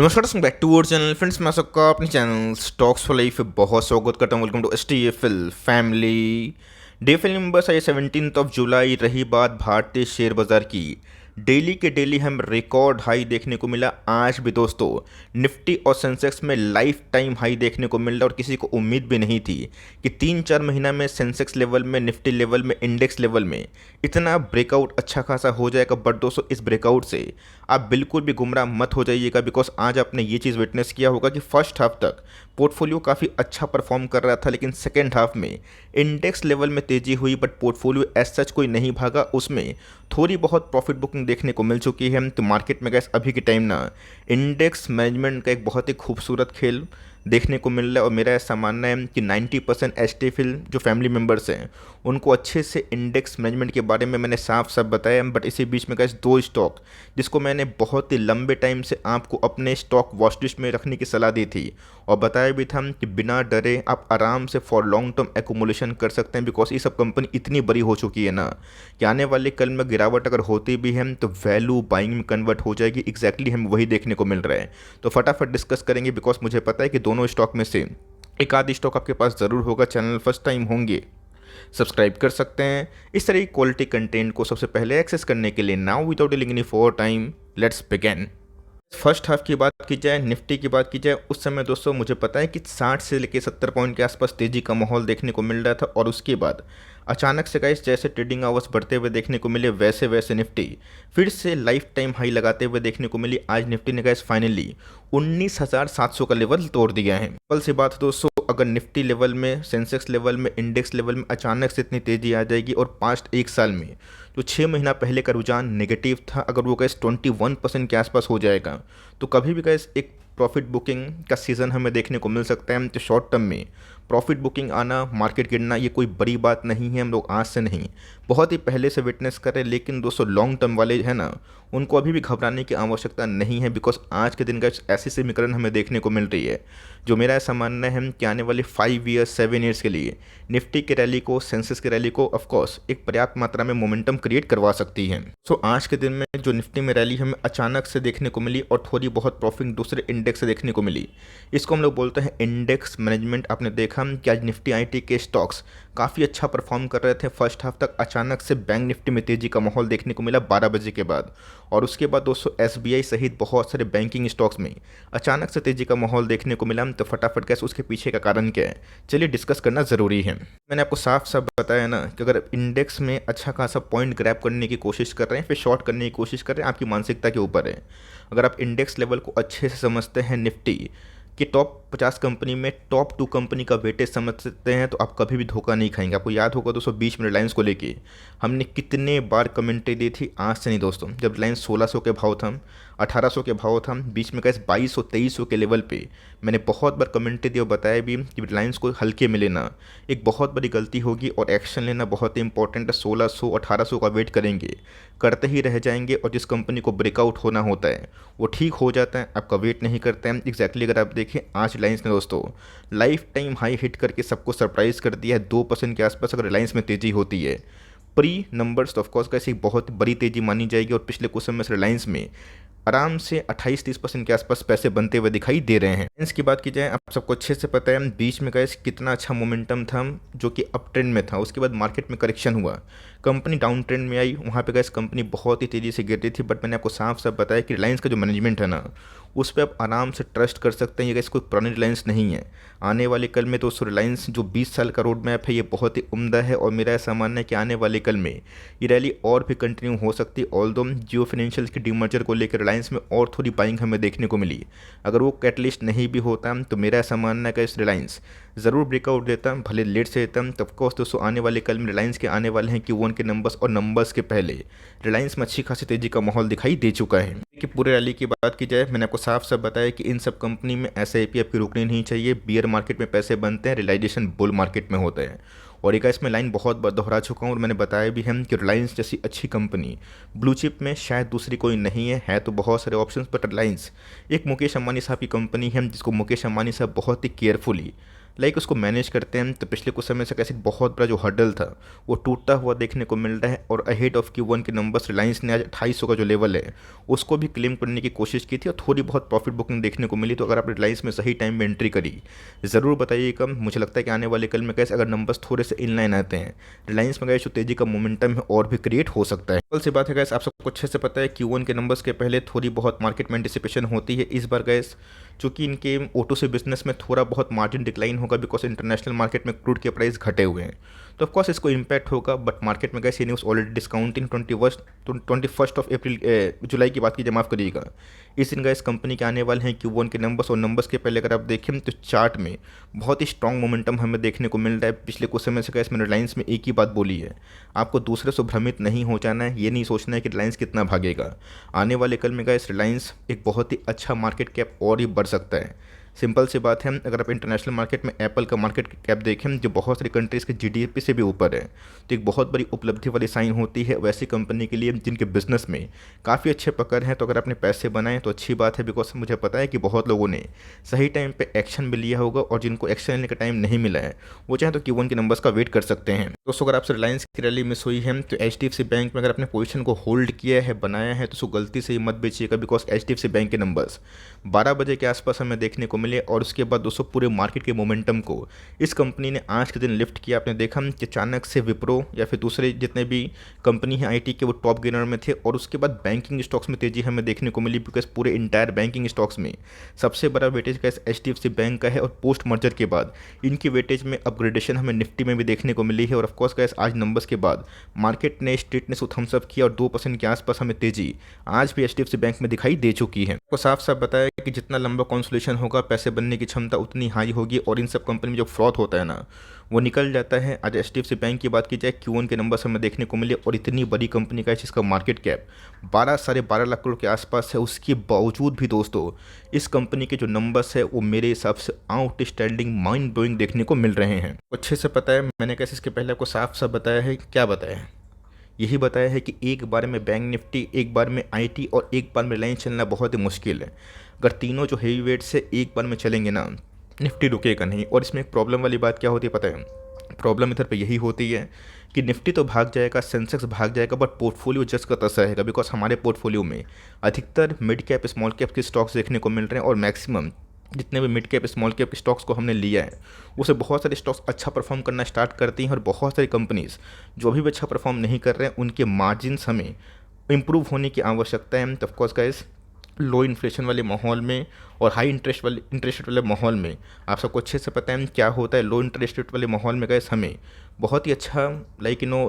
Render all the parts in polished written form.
नमस्कार दोस्तों, back to our channel. Friends, मैं सबका अपने चैनल स्टॉक्स फॉर लाइफ में बहुत स्वागत करता हूँ। Welcome to STFL family. Dear family members, आज 17 जुलाई रही बात भारतीय शेयर बाजार की। डेली के डेली हम रिकॉर्ड हाई देखने को मिला। आज भी दोस्तों निफ्टी और सेंसेक्स में लाइफ टाइम हाई देखने को मिल रहा, और किसी को उम्मीद भी नहीं थी कि 3-4 महीना में सेंसेक्स लेवल में, निफ्टी लेवल में, इंडेक्स लेवल में इतना ब्रेकआउट अच्छा खासा हो जाएगा। बट दोस्तों, इस ब्रेकआउट से आप बिल्कुल भी गुमराह मत हो जाइएगा, बिकॉज आज आपने ये चीज़ विटनेस किया होगा कि फर्स्ट हाफ तक पोर्टफोलियो काफ़ी अच्छा परफॉर्म कर रहा था, लेकिन सेकेंड हाफ में इंडेक्स लेवल में तेज़ी हुई, बट पोर्टफोलियो एज सच कोई नहीं भागा। उसमें थोड़ी बहुत प्रॉफिट बुकिंग देखने को मिल चुकी है। तो मार्केट में गैस अभी के टाइम ना इंडेक्स मैनेजमेंट का एक बहुत ही खूबसूरत खेल देखने को मिल रहा है। और मेरा ऐसा मानना है कि 90% STFL जो फैमिली मेम्बर्स हैं उनको अच्छे से इंडेक्स मैनेजमेंट के बारे में मैंने साफ साफ बताया। बट इसी बीच में गैस 2 स्टॉक जिसको मैंने बहुत ही लंबे टाइम से आपको अपने स्टॉक वॉच लिस्ट में रखने की सलाह दी थी, और बताया भी था कि बिना डरे आप आराम से फॉर लॉन्ग टर्म एकोमुलेशन कर सकते हैं। बिकॉज ये सब कंपनी इतनी बड़ी हो चुकी है ना कि आने वाले कल में गिरावट अगर होती भी है तो वैल्यू बाइंग में कन्वर्ट हो जाएगी। एग्जैक्टली हम वही देखने को मिल रहा है। तो फटाफट डिस्कस करेंगे, बिकॉज मुझे पता है कि दोनों स्टॉक में से एक आधी स्टॉक आपके पास ज़रूर होगा। चैनल फर्स्ट टाइम होंगे, सब्सक्राइब कर सकते हैं। इस तरह की क्वालिटी कंटेंट को सबसे पहले एक्सेस करने के लिए now without delaying any for time let's begin. First half की बात की जाए, निफ्टी की बात की जाए, उस समय दोस्तों मुझे पता है कि 60 से लेकर 70 पॉइंट के आसपास तेज़ी का माहौल देखने को मिल रहा था। और उसके बाद अचानक से गाइस जैसे ट्रेडिंग आवर्स बढ़ते हुए देखने को मिले, वैसे वैसे निफ्टी फिर से लाइफ टाइम हाई लगाते हुए देखने को मिली। आज निफ्टी ने गाइस फाइनली 19,700 का लेवल तोड़ दिया है। कल से बात दोस्तों, अगर निफ्टी लेवल में, सेंसेक्स लेवल में, इंडेक्स लेवल में अचानक से इतनी तेज़ी आ जाएगी, और पास्ट एक साल में जो 6 महीना पहले का रुझान नेगेटिव था, अगर वो गैस 21% के आसपास हो जाएगा, तो कभी भी गैस एक प्रॉफिट बुकिंग का सीज़न हमें देखने को मिल सकता है। तो शॉर्ट टर्म में प्रॉफिट बुकिंग आना, मार्केट गिरना, ये कोई बड़ी बात नहीं है। हम लोग आज से नहीं, बहुत ही पहले से विटनेस कर रहे हैं। लेकिन दोस्तों लॉन्ग टर्म वाले हैं ना, उनको अभी भी घबराने की आवश्यकता नहीं है। बिकॉज आज के दिन का ऐसी समीकरण हमें देखने को मिल रही है जो मेरा ऐसा मानना है कि आने वाले 5 ईयर्स 7 ईयर्स के लिए निफ्टी के रैली को, सेंसेस के रैली को ऑफकोर्स एक पर्याप्त मात्रा में मोमेंटम क्रिएट करवा सकती है। सो आज के दिन में जो निफ्टी में रैली हमें अचानक से देखने को मिली, और थोड़ी बहुत प्रॉफिट दूसरे इंडेक्स से देखने को मिली, इसको हम लोग बोलते हैं इंडेक्स मैनेजमेंट। आपने देखा कि आज निफ्टी IT के स्टॉक्स काफ़ी अच्छा परफॉर्म कर रहे थे फर्स्ट हाफ तक। अचानक से बैंक निफ्टी में तेज़ी का माहौल देखने को मिला 12 बजे के बाद। और उसके बाद दोस्तों SBI सहित बहुत सारे बैंकिंग स्टॉक्स में अचानक से तेज़ी का माहौल देखने को मिला। तो फटाफट कैसे उसके पीछे का कारण क्या है, चलिए डिस्कस करना ज़रूरी है। मैंने आपको साफ साफ बताया ना कि अगर इंडेक्स में अच्छा खासा पॉइंट ग्रैब करने की कोशिश कर रहे हैं, फिर शॉर्ट करने की कोशिश कर रहे हैं, आपकी मानसिकता के ऊपर है। अगर आप इंडेक्स लेवल को अच्छे से समझते हैं, निफ्टी कि टॉप 50 कंपनी में टॉप 2 कंपनी का वेटेज समझ सकते हैं, तो आप कभी भी धोखा नहीं खाएंगे। आपको याद होगा दोस्तों, बीच में रिलायंस को लेके हमने कितने बार कमेंट्री दी थी। आज से नहीं दोस्तों, जब रिलायंस 1600 के भाव था, 1800 के भाव था, बीच में कैसे 2200 2300 के लेवल पे मैंने बहुत बार कमेंट्री दी और बताया भी कि रिलायंस को हल्के में लेना एक बहुत बड़ी गलती होगी, और एक्शन लेना बहुत ही इंपॉर्टेंट है। 1600 1800 का वेट करेंगे, करते ही रह जाएंगे, और जिस कंपनी को ब्रेकआउट होना होता है वो ठीक हो जाता है, आपका वेट नहीं करते हैं। एग्जैक्टली अगर आप देखें, आज रिलायंस ने दोस्तों लाइफ टाइम हाई हिट करके सबको सरप्राइज कर दिया है। 2% के आसपास अगर रिलायंस में तेज़ी होती है, प्री नंबर्स तो ऑफकोर्स कैसी बहुत बड़ी तेज़ी मानी जाएगी। और पिछले कुछ समय से रिलायंस में आराम से 28-30% के आसपास पैसे बनते हुए दिखाई दे रहे हैं। रिलायंस की बात की जाए, आप सबको अच्छे से पता है बीच में गैस कितना अच्छा मोमेंटम था जो कि अप ट्रेंड में था। उसके बाद मार्केट में करेक्शन हुआ, कंपनी डाउन ट्रेंड में आई, वहाँ पे गैस कंपनी बहुत ही तेज़ी से गिर रही थी। बट मैंने आपको साफ साफ बताया कि रिलायंस का जो मैनेजमेंट है ना, उस पर आप आराम से ट्रस्ट कर सकते हैं। ये गैस कोई पुरानी रिलायंस नहीं है। आने वाले कल में दोस्तों रिलायंस जो 20 साल का रोड मैप है, ये बहुत ही उम्दा है। और मेरा ऐसा मानना है कि आने वाले कल में ये रैली और भी कंटिन्यू हो सकती है। ऑल्दो जियो फाइनेंशियल की डीमर्जर को लेकर रिलायंस में और थोड़ी बाइंग हमें देखने को मिली, अगर वो कैटलिस्ट नहीं भी होता तो मेरा ऐसा मानना है कि इस रिलायंस ज़रूर ब्रेकआउट देता, भले लेट से देता। तो ऑफकोर्स दोस्तों आने वाले कल में रिलायंस के आने वाले हैं Q1 के नंबर्स, और नंबर्स के पहले रिलायंस में अच्छी खासी तेज़ी का माहौल दिखाई दे चुका है। कि पूरे रैली की बात की जाए, मैंने आपको साफ साफ बताया कि इन सब कंपनी में SIP आपकी रुकनी नहीं चाहिए। बियर मार्केट में पैसे बनते हैं, रियलाइजेशन बुल मार्केट में होता है। और एक इसमें लाइन बहुत बार दोहरा चुका हूँ, और मैंने बताया भी है कि रिलायंस जैसी अच्छी कंपनी ब्लू चिप में शायद दूसरी कोई नहीं है तो बहुत सारे ऑप्शंस, बट रिलायंस एक मुकेश अंबानी साहब की कंपनी है जिसको मुकेश अंबानी साहब बहुत ही केयरफुली लाइक उसको मैनेज करते हैं, तो पिछले कुछ समय से कैसे बहुत बड़ा जो हर्डल था वो टूटता हुआ देखने को मिल रहा है। और अहेड ऑफ Q1 के नंबर्स रिलायंस ने आज 2800 का जो लेवल है उसको भी क्लेम करने की कोशिश की थी और थोड़ी बहुत प्रॉफिट बुकिंग देखने को मिली। तो अगर आप रिलायंस में सही टाइम में एंट्री करी ज़रूर बताइएगा। मुझे लगता है कि आने वाले कल में कैसे अगर नंबर्स थोड़े से इनलाइन आते हैं रिलायंस में गए जो तेज़ी का मोमेंटम है और भी क्रिएट हो सकता है। कल से बात है गैस, आप सबको अच्छे से पता है Q1 के नंबर्स के पहले थोड़ी बहुत मार्केट में एंटिसिपेशन होती है इस बार गैस, चूँकि इनके ऑटो से बिजनेस में थोड़ा बहुत मार्जिन डिक्लाइन होगा बिकॉज इंटरनेशनल मार्केट में क्रूड के प्राइस घटे हुए हैं, तो ऑफकोर्स इसको इम्पैक्ट होगा। बट मार्केट में गैस ये news already discounting 21 of April जुलाई की बात कीजिए, माफ़ करिएगा, इस दिन गैस कंपनी के आने वाले हैं Q1 के नंबर्स। और नंबर्स के पहले अगर आप देखें तो चार्ट में बहुत ही स्ट्रॉन्ग मोमेंटम हमें देखने को मिल रहा है। पिछले कुछ समय से गैस मैंने रिलायंस में एक ही बात बोली है, आपको दूसरे से भ्रमित नहीं हो जाना है, ये नहीं सोचना है कि रिलायंस कितना भागेगा। आने वाले कल में गैस रिलायंस एक बहुत ही अच्छा मार्केट कैप और ही बढ़ सकता है। सिंपल सी बात है, अगर आप इंटरनेशनल मार्केट में एप्पल का मार्केट कैप देखें जो बहुत सारी कंट्रीज़ के GDP से भी ऊपर है, तो एक बहुत बड़ी उपलब्धि वाली साइन होती है वैसी कंपनी के लिए जिनके बिजनेस में काफ़ी अच्छे पकड़ हैं। तो अगर आपने पैसे बनाए तो अच्छी बात है, बिकॉज मुझे पता है कि बहुत लोगों ने सही टाइम पे एक्शन भी लिया होगा और जिनको एक्शन लेने का टाइम नहीं मिला है वो चाहे तो Q1 के नंबर्स का वेट कर सकते हैं। दोस्तों अगर आपसे रिलायंस की रैली मिस हुई है तो HDFC बैंक में अगर आपने पोजीशन को होल्ड किया है, बनाया है, तो उसको गलती से ही मत बेचिएगा, बिकॉज HDFC बैंक के नंबर्स 12 बजे के आसपास हमें देखने को मिले और उसके बाद दोस्तों पूरे मार्केट के मोमेंटम को इस कंपनी ने आज के दिन लिफ्ट किया। आपने देखा कि अचानक से विप्रो या फिर दूसरे जितने भी कंपनी हैं IT के वो टॉप गेनर में थे और उसके बाद बैंकिंग स्टॉक्स में तेजी हमें देखने को मिली, बिकॉज पूरे इंटायर बैंकिंग स्टॉक्स में सबसे बड़ा वेटेज का HDFC बैंक का है और पोस्ट मर्जर के बाद इनकी वेटेज में अपग्रेडेशन हमें निफ्टी में भी देखने को मिली है। और ऑफकोर्स गैस आज नंबर्स के बाद मार्केट ने स्ट्रेटनेस थम्सअप किया और 2% के आसपास हमें तेजी आज भी HDFC बैंक में दिखाई दे चुकी है। तो साफ साफ बताया कि जितना लंबा कॉन्सोलेशन होगा पैसे बनने की क्षमता उतनी हाई होगी और इन सब कंपनी में जो फ्रॉड होता है ना वो निकल जाता है। आज HDFC बैंक की बात की जाए Q1 के नंबर्स हमें देखने को मिले और इतनी बड़ी कंपनी का है जिसका मार्केट कैप 12 लाख करोड़ के आसपास है, उसके बावजूद भी दोस्तों इस कंपनी के जो नंबर्स है वो मेरे हिसाब से आउटस्टैंडिंग माइंड ब्लोइंग देखने को मिल रहे हैं। अच्छे से पता है मैंने कैसे इसके पहले आपको साफ साफ बताया है, क्या बताया है, यही बताया है कि एक बार में बैंक निफ्टी, एक बार में IT और एक बार में रिलायंस चलना बहुत ही मुश्किल है। अगर तीनों जो हेवी वेट से एक बार में चलेंगे ना निफ्टी रुकेगा नहीं। और इसमें एक प्रॉब्लम वाली बात क्या होती है पता है, प्रॉब्लम इधर पे यही होती है कि निफ्टी तो भाग जाएगा, सेंसेक्स भाग जाएगा, बट पोर्टफोलियो जस्ट का तस रहेगा, बिकॉज हमारे पोर्टफोलियो में अधिकतर मिड कैप स्मॉल कैप के स्टॉक्स देखने को मिल रहे हैं और मैक्सिमम जितने भी mid cap small cap stocks को हमने लिया है उसे बहुत सारे स्टॉक्स अच्छा परफॉर्म करना स्टार्ट करती हैं और बहुत सारी कंपनीज जो अभी भी अच्छा परफॉर्म नहीं कर रहे हैं उनके मार्जिन्स हमें इंप्रूव होने की आवश्यकता है। तो ऑफकोर्स गाइस लो इन्फ्लेशन वाले माहौल में और हाई इंटरेस्ट रेट वाले माहौल में आप सबको अच्छे से पता है क्या होता है। लो इंटरेस्ट रेट वाले माहौल में गैस हमें बहुत ही अच्छा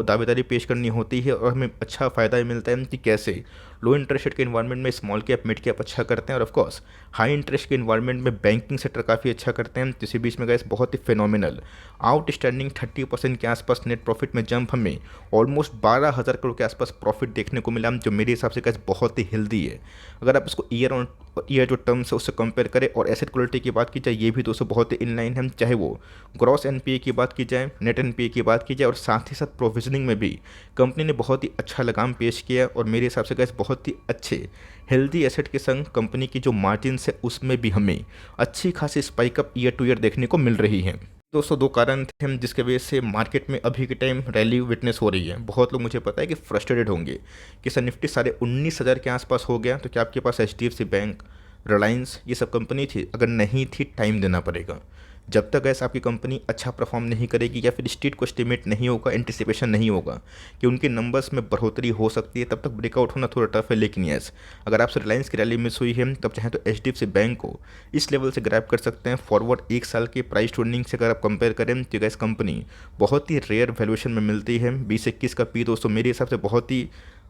दावेदारी पेश करनी होती है और हमें अच्छा फ़ायदा मिलता है कि कैसे लो इंटरेस्ट रेट के इन्वायरमेंट में स्मॉल कैप मिड कैप अच्छा करते हैं और ऑफकोर्स हाई इंटरेस्ट के इन्वायरमेंट में बैंकिंग सेक्टर काफ़ी अच्छा करते हैं। इसी बीच में गैस बहुत ही फिनोमिनल आउटस्टैंडिंग 30% के आसपास नेट प्रॉफिट में जंप हमें ऑलमोस्ट 12,000 करोड़ के आसपास प्रॉफिट देखने को मिला, जो मेरे हिसाब से गैस बहुत ही हेल्दी है। अगर आप इसको ईयर ऑन ईयर जो टर्म्स है उससे कंपेयर करें और एसेट क्वालिटी की बात की जाए ये भी दोस्तों बहुत ही इनलाइन है, चाहे वो ग्रॉस NPA की बात की जाए, नेट NPA की बात की जाए और साथ ही साथ प्रोविजनिंग में भी कंपनी ने बहुत ही अच्छा लगाम पेश किया और मेरे हिसाब से गैस बहुत ही अच्छे हेल्दी एसेट के संग कंपनी की जो मार्जिन्स है उसमें भी हमें अच्छी खासी स्पाइकअप ईयर टू ईयर देखने को मिल रही है। दोस्तों दो कारण थे जिसके वजह से मार्केट में अभी के टाइम रैली विटनेस हो रही है। बहुत लोग मुझे पता है कि फ्रस्ट्रेटेड होंगे कि सर निफ्टी 19,500 के आसपास हो गया, तो क्या आपके पास HDFC बैंक, रिलायंस ये सब कंपनी थी? अगर नहीं थी टाइम देना पड़ेगा। जब तक ऐसा आपकी कंपनी अच्छा परफॉर्म नहीं करेगी या फिर स्ट्रीट को एस्टिमेट नहीं होगा, एंटिसिपेशन नहीं होगा कि उनके नंबर्स में बढ़ोतरी हो सकती है, तब तक ब्रेकआउट होना थोड़ा टफ है। लेकिन यस अगर आपसे रिलायंस की रैली मिस हुई है तब चाहे तो HDFC बैंक को इस लेवल से ग्रैब कर सकते हैं। फॉरवर्ड एक साल के प्राइस टू से अगर आप कंपेयर करें तो गैस कंपनी बहुत ही रेयर वैल्यूएशन में मिलती है। 20-21 का पी दोस्तों मेरे हिसाब से बहुत ही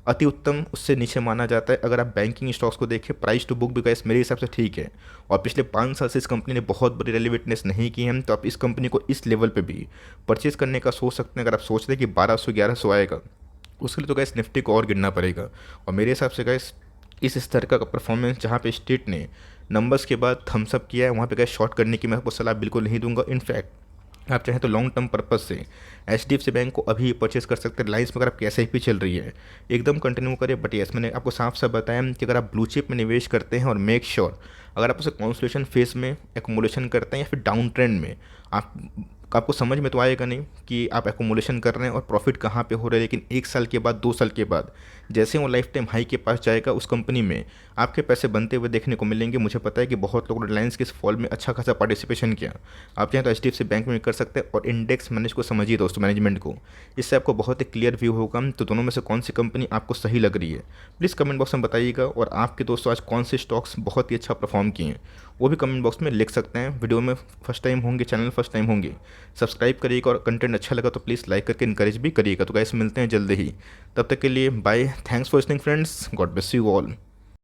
अति उत्तम उससे नीचे माना जाता है। अगर आप बैंकिंग स्टॉक्स को देखें प्राइस टू बुक भी गैस मेरे हिसाब से ठीक है और पिछले 5 साल से इस कंपनी ने बहुत बड़ी रैली विटनेस नहीं की है, तो आप इस कंपनी को इस लेवल पे भी परचेज करने का सोच सकते हैं। अगर आप सोच रहे हैं कि 1200-1100 आएगा उसके लिए तो गैस निफ्टी को और गिरना पड़ेगा और मेरे हिसाब से गैस इस स्तर का परफॉर्मेंस जहाँ पे स्ट्रीट ने नंबर्स के बाद थम्सअप किया है वहाँ पे गैस शॉर्ट करने की मैं आपको सलाह बिल्कुल नहीं दूंगा। इनफैक्ट आप चाहें तो लॉन्ग टर्म पर्पज से एचडीएफसी बैंक को अभी परचेस कर सकते हैं। रिलायंस में अगर आपकी एसआईपी चल रही है एकदम कंटिन्यू करिए। बट यस, मैंने आपको साफ साफ बताया कि अगर आप ब्लू चिप में निवेश करते हैं और मेक श्योर अगर आप उसे कॉन्सोलेशन फेज में एकोमोलेशन करते हैं या फिर डाउन ट्रेंड में, आप आपको समझ में तो आएगा नहीं कि आप एकोमोलेशन कर रहे हैं और प्रॉफिट कहाँ पे हो रहा है। लेकिन 1 साल के बाद 2 साल के बाद जैसे वो लाइफ टाइम हाई के पास जाएगा उस कंपनी में आपके पैसे बनते हुए देखने को मिलेंगे। मुझे पता है कि बहुत लोगों ने रिलायंस के इस फॉल में अच्छा खासा पार्टिसिपेशन किया। आप चाहें तो एचडीएफसी बैंक में भी कर सकते हैं। और इंडेक्स मैनेज को समझिए दोस्तों, मैनेजमेंट को, इससे आपको बहुत ही क्लियर व्यू होगा। तो दोनों में से कौन सी कंपनी आपको सही लग रही है प्लीज़ कमेंट बॉक्स में बताइएगा। और आपके दोस्तों आज कौन से स्टॉक्स बहुत ही अच्छा परफॉर्म किए हैं वो भी कमेंट बॉक्स में लिख सकते हैं। वीडियो में फर्स्ट टाइम होंगे, चैनल फर्स्ट टाइम होंगे, सब्सक्राइब करिएगा और कंटेंट अच्छा लगा तो प्लीज़ लाइक करके इनकरेज भी करिएगा। तो गाइस मिलते हैं जल्दी ही, तब तक के लिए bye. Thanks for listening friends, God bless you all.